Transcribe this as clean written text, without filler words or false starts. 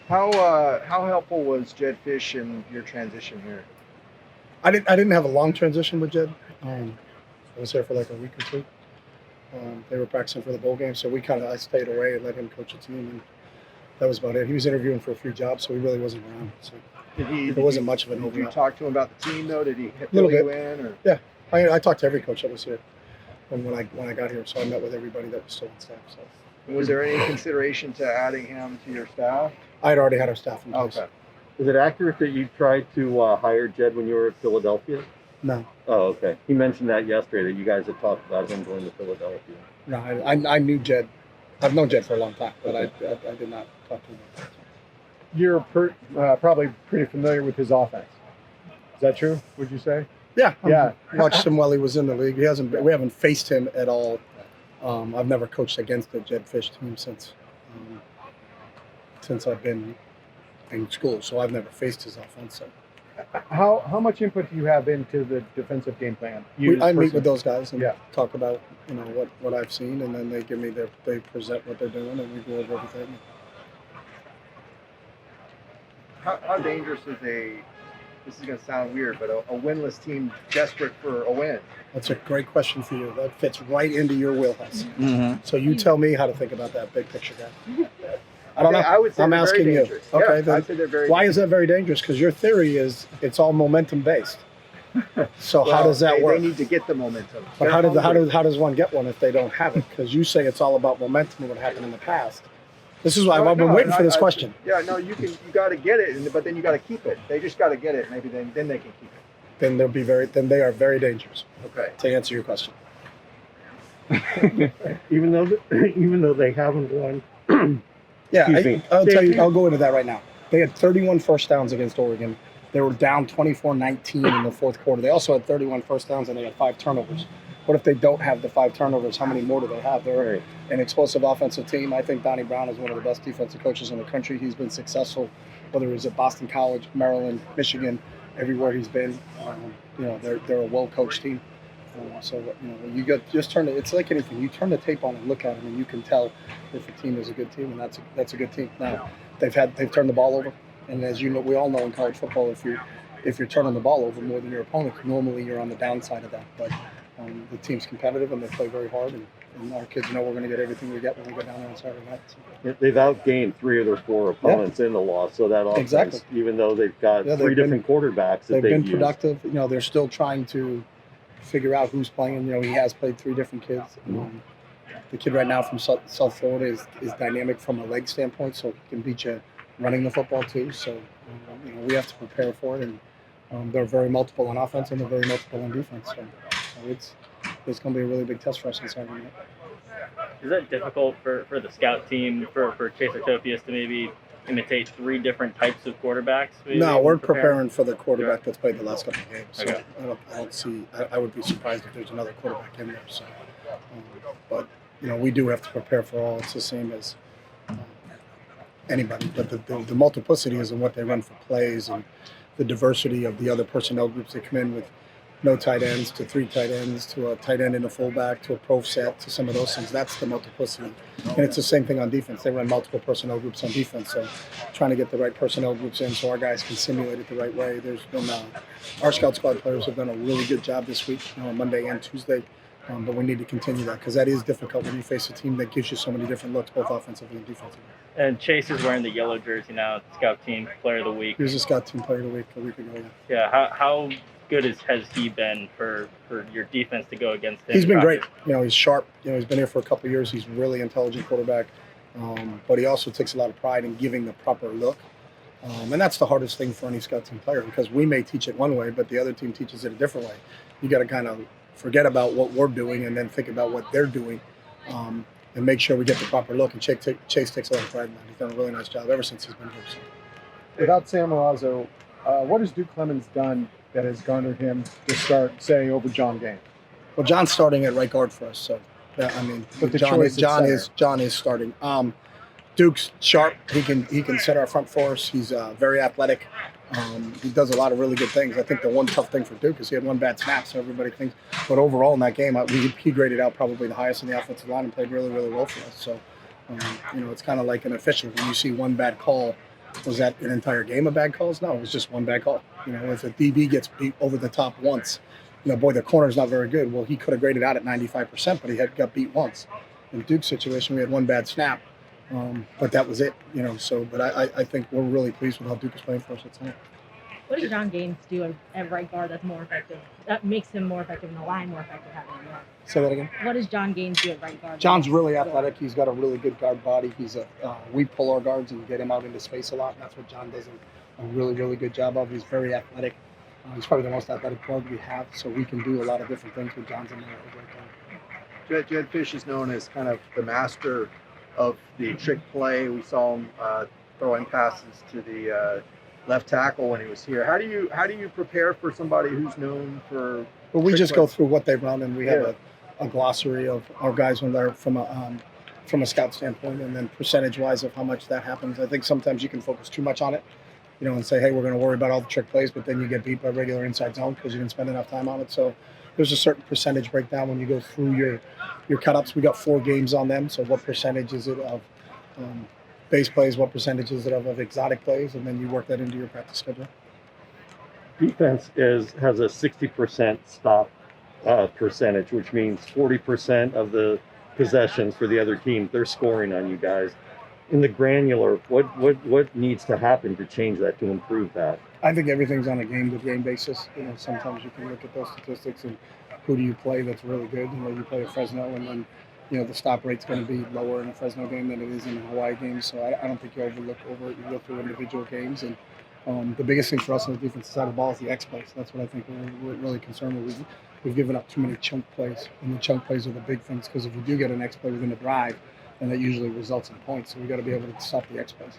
How helpful was Jed Fish in your transition here? I didn't have a long transition with Jed. I was here for like a week or two. They were practicing for the bowl game, so I stayed away and let him coach the team, and that was about it. He was interviewing for a few jobs, so he really wasn't around. So there wasn't much of an Did you overlap. talk to him about the team though? Did he A little fill you bit. in? Or? Yeah, I talked to every coach that was here when I got here, so I met with everybody that was still on staff. So Was there any consideration to adding him to your staff? I had already had our staff in place. Okay. Is it accurate that you tried to hire Jed when you were at Philadelphia? No. Oh, okay. He mentioned that yesterday, that you guys had talked about him going to Philadelphia. No, I knew Jed. I've known Jed for a long time, but I did not talk to him about that. You're probably pretty familiar with his offense. Is that true? Would you say? Yeah. Yeah. Watched him while he was in the league. We haven't faced him at all. I've never coached against the Jed Fish team since I've been in school, so I've never faced his offense. So. How much input do you have into the defensive game plan? I meet with those guys and Yeah. talk about what I've seen, and then they give me they present what they're doing, and we go over everything. How dangerous is this is going to sound weird, but a winless team desperate for a win? That's a great question for you. That fits right into your wheelhouse. Mm-hmm. So you tell me how to think about that big picture guy. I don't know. I would say I'm they're asking very you. dangerous. Okay, Yeah, then I'd say they're very why dangerous. is that very dangerous? Because your theory is it's all momentum based. So how Well, does that work? They need to get the momentum. But They're how hungry. does one get one if they don't have it? Because you say it's all about momentum and what happened in the past. This is why I've been waiting for this question. Yeah, no, you got to get it, but then you got to keep it. They just got to get it. Maybe then they can keep it. Then they are very dangerous. Okay. To answer your question. even though they haven't won. Yeah, Excuse me. I'll tell you. I'll go into that right now. They had 31 first downs against Oregon. They were down 24-19 in the fourth quarter. They also had 31 first downs and they had 5 turnovers. What if they don't have the 5 turnovers? How many more do they have? They're an explosive offensive team. I think Donnie Brown is one of the best defensive coaches in the country. He's been successful, whether it was at Boston College, Maryland, Michigan, everywhere he's been. They're a well-coached team. It's like anything. You turn the tape on and look at them, and you can tell if a team is a good team, and that's a good team. Now, they've turned the ball over, and as you know, we all know in college football, if you're turning the ball over more than your opponent, normally you're on the downside of that. But the team's competitive, and they play very hard, and our kids know we're going to get everything we get when we go down there on Saturday night. So. They've outgained 3 of their 4 opponents in the loss, so that offense, Exactly. even though they've got 3 different quarterbacks that they've been used. productive. They're still trying to figure out who's playing. He has played 3 different kids. The kid right now from South Florida is dynamic from a leg standpoint, so he can beat you running the football too. So we have to prepare for it, and they're very multiple on offense and they're very multiple on defense. So it's going to be a really big test for us on Saturday night. Is that difficult for the scout team, for Chase Artopius to maybe imitate 3 different types of quarterbacks? No, we're preparing for the quarterback that's played the last couple of games. So Okay. I don't see. I would be surprised if there's another quarterback in there. So, but we do have to prepare for all. It's the same as anybody. But the multiplicity is in what they run for plays and the diversity of the other personnel groups that come in with no tight ends to 3 tight ends to a tight end and a fullback to a pro set to some of those things. That's the multiplicity. And it's the same thing on defense. They run multiple personnel groups on defense. So trying to get the right personnel groups in so our guys can simulate it the right way. There's been our scout squad players have done a really good job this week, Monday and Tuesday. But we need to continue that because that is difficult when you face a team that gives you so many different looks, both offensively and defensively. And Chase is wearing the yellow jersey now, Scout Team Player of the Week. He was a scout team player of the week a week ago. Yeah, how good has he been for your defense to go against him? He's been great. He's sharp. He's been here for a couple of years. He's a really intelligent quarterback. But he also takes a lot of pride in giving the proper look. And that's the hardest thing for any scout team player because we may teach it one way, but the other team teaches it a different way. You got to kind of forget about what we're doing and then think about what they're doing and make sure we get the proper look. And Chase takes a lot of pride in that. He's done a really nice job ever since he's been here. So. Without Sam Milazzo, what has Duke Clemens done that has garnered him to start, say, over John Game? Well, John's starting at right guard for us. So, yeah, I mean, But the John choice at John is starting. Duke's sharp. He can set our front for us. He's very athletic. He does a lot of really good things. I think the one tough thing for Duke is he had 1 bad snap, so everybody thinks. But overall in that game, he graded out probably the highest in the offensive line and played really, really well for us. So, it's kind of like an official. When you see 1 bad call Was that an entire game of bad calls? No, it was just one bad call. You know, if a DB gets beat over the top once, you know, boy, the corner's not very good. Well, he could have graded out at 95%, but he got beat once. In Duke's situation, we had one bad snap, but that was it. You know, so but I think we're really pleased with how Duke is playing for us tonight. What does John Gaines do at right guard that's more effective? That makes him more effective and the line more effective having him there. Say that again. What does John Gaines do at right guard? John's really athletic. He's got a really good guard body. We pull our guards and get him out into space a lot, and that's what John does a really, really good job of. He's very athletic. He's probably the most athletic guard we have, so we can do a lot of different things with John's in there at right guard. Jed Fish is known as kind of the master of the trick play. We saw him throwing passes to the left tackle when he was here. How do you prepare for somebody who's known for? Well, we trick just play? go through what they run, and we have a glossary of our guys when they're from a scout standpoint, and then percentage-wise of how much that happens. I think sometimes you can focus too much on it, you know, and say, hey, we're going to worry about all the trick plays, but then you get beat by regular inside zone because you didn't spend enough time on it. So there's a certain percentage breakdown when you go through your cut-ups. We got 4 games on them, so what percentage is it of base plays, what percentage is it of exotic plays, and then you work that into your practice schedule. Defense has a 60% stop percentage, which means 40% of the possessions for the other team, they're scoring on you guys. In the granular, what needs to happen to change that, to improve that? I think everything's on a game-to-game basis. You know, sometimes you can look at those statistics and who do you play that's really good. You know, you play a Fresno, and then, you know, the stop rate's going to be lower in a Fresno game than it is in a Hawaii game. So I don't think you overlook over it. You go through individual games, and the biggest thing for us on the defensive side of the ball is the X plays. That's what I think we're really concerned with. We've given up too many chunk plays, and the chunk plays are the big things, because if you do get an X play within a drive, then that usually results in points. So we got to be able to stop the X plays.